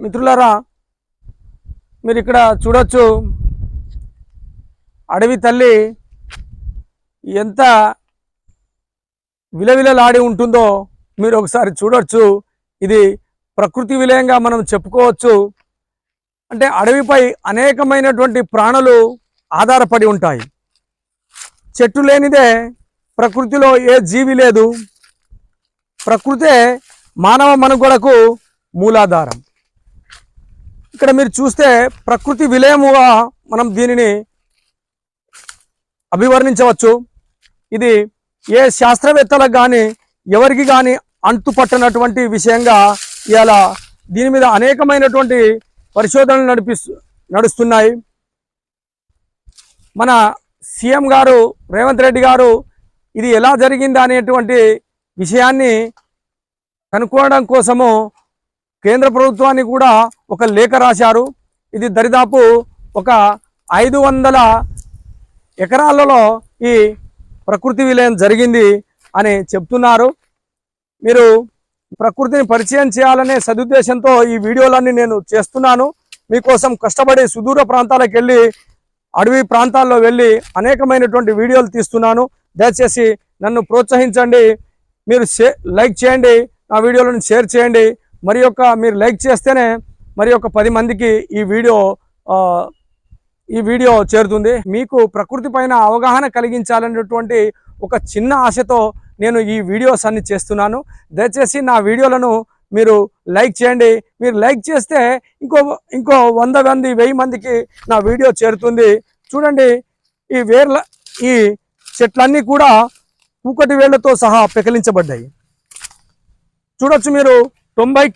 మిత్రులారా, మీరు ఇక్కడ చూడొచ్చు అడవి తల్లి ఎంత విలవిలలాడి ఉంటుందో మీరు ఒకసారి చూడొచ్చు. ఇది ప్రకృతి విలయంగా మనం చెప్పుకోవచ్చు. అంటే అడవిపై అనేకమైనటువంటి ప్రాణులు ఆధారపడి ఉంటాయి. చెట్టు లేనిదే ప్రకృతిలో ఏ జీవి లేదు. ప్రకృతే మానవ మనుగడకు మూలాధారం. ఇక్కడ మీరు చూస్తే ప్రకృతి విలయముగా మనం దీనిని అభివర్ణించవచ్చు. ఇది ఏ శాస్త్రవేత్తలకు కానీ ఎవరికి కానీ అంతుపట్టనటువంటి విషయంగా ఇలా దీని మీద అనేకమైనటువంటి పరిశోధనలు నడుస్తున్నాయి. మన సీఎం గారు రేవంత్ రెడ్డి గారు ఇది ఎలా జరిగింది అనేటువంటి విషయాన్ని కనుక్కోవడం కోసము కేంద్ర ప్రభుత్వానికి కూడా ఒక లేఖ రాశారు. ఇది దరిదాపు ఒక 500 ఎకరాలలో ఈ ప్రకృతి విలయం జరిగింది అని చెప్తున్నారు. మీరు ప్రకృతిని పరిచయం చేయాలనే సదుద్దేశంతో ఈ వీడియోలన్నీ నేను చేస్తున్నాను. మీకోసం కష్టపడి సుదూర ప్రాంతాలకు వెళ్ళి అడవి ప్రాంతాల్లో వెళ్ళి అనేకమైనటువంటి వీడియోలు తీస్తున్నాను. దయచేసి నన్ను ప్రోత్సహించండి. మీరు లైక్ చేయండి, నా వీడియోలను షేర్ చేయండి. మీరు లైక్ చేస్తేనే 10 మందికి ఈ వీడియో చేరుతుంది. మీకు ప్రకృతి పైన అవగాహన కలిగించాలనేటువంటి ఒక చిన్న ఆశతో నేను ఈ వీడియోస్ అన్ని చేస్తున్నాను. దయచేసి నా వీడియోలను మీరు లైక్ చేయండి. మీరు లైక్ చేస్తే ఇంకో 100 మంది 1000 మందికి నా వీడియో చేరుతుంది. చూడండి, ఈ చెట్లన్నీ కూడా పూకటి వేళ్లతో సహా పెకిలించబడ్డాయి. చూడొచ్చు మీరు 90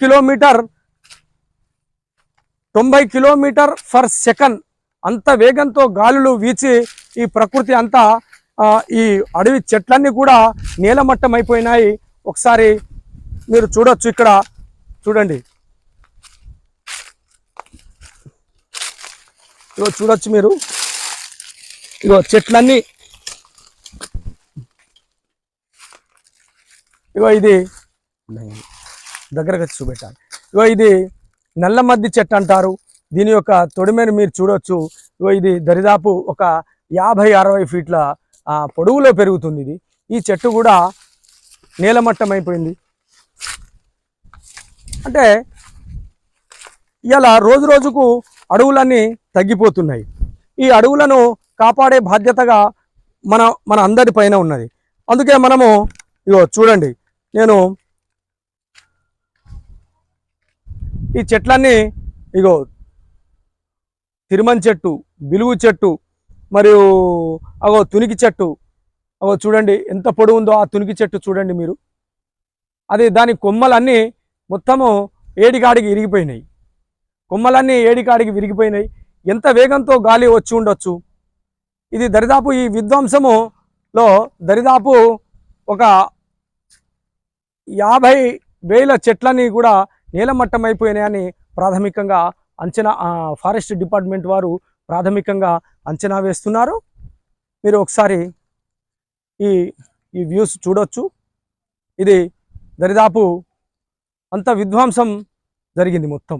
కిలోమీటర్ ఫర్ సెకండ్ అంత వేగంతో గాలులు వీచి ఈ ప్రకృతి అంతా ఈ అడవి చెట్లన్నీ కూడా నేలమట్టం అయిపోయినాయి. ఒకసారి మీరు చూడొచ్చు, ఇక్కడ చూడండి, చూడొచ్చు మీరు. చెట్లన్నీ ఇది దగ్గరగా చూపెట్టాలి. ఇది నల్లమద్ది చెట్టు అంటారు. దీని యొక్క తొడిమేను మీరు చూడొచ్చు. ఇది దరిదాపు ఒక 50-60 ఫీట్ల పొడవులో పెరుగుతుంది. ఈ చెట్టు కూడా నేలమట్టం అయిపోయింది. అంటే ఇలా రోజు రోజుకు అడవులన్నీ తగ్గిపోతున్నాయి. ఈ అడవులను కాపాడే బాధ్యతగా మన అందరి పైన ఉన్నది. అందుకే మనము చూడండి, నేను ఈ చెట్లన్నీ తిరుమన్ చెట్టు, బిలుగు చెట్టు, మరియు తునికి చెట్టు, చూడండి ఎంత పొడవు ఉందో ఆ తునికి చెట్టు చూడండి మీరు. అది దాని కొమ్మలన్నీ మొత్తము ఏడికాడికి ఇరిగిపోయినాయి. కొమ్మలన్నీ ఏడికాడికి విరిగిపోయినాయి. ఎంత వేగంతో గాలి వచ్చి ఉండొచ్చు. ఇది దరిదాపు ఈ విధ్వంసములో దరిదాపు ఒక 50,000 చెట్లని కూడా నేలమట్టం అయిపోయినాయని ప్రాథమికంగా అంచనా ఫారెస్ట్ డిపార్ట్మెంట్ వారు ప్రాథమికంగా అంచనా వేస్తున్నారు. మీరు ఒకసారి ఈ వ్యూస్ చూడొచ్చు. ఇది దరిదాపు అంత విధ్వంసం జరిగింది మొత్తం.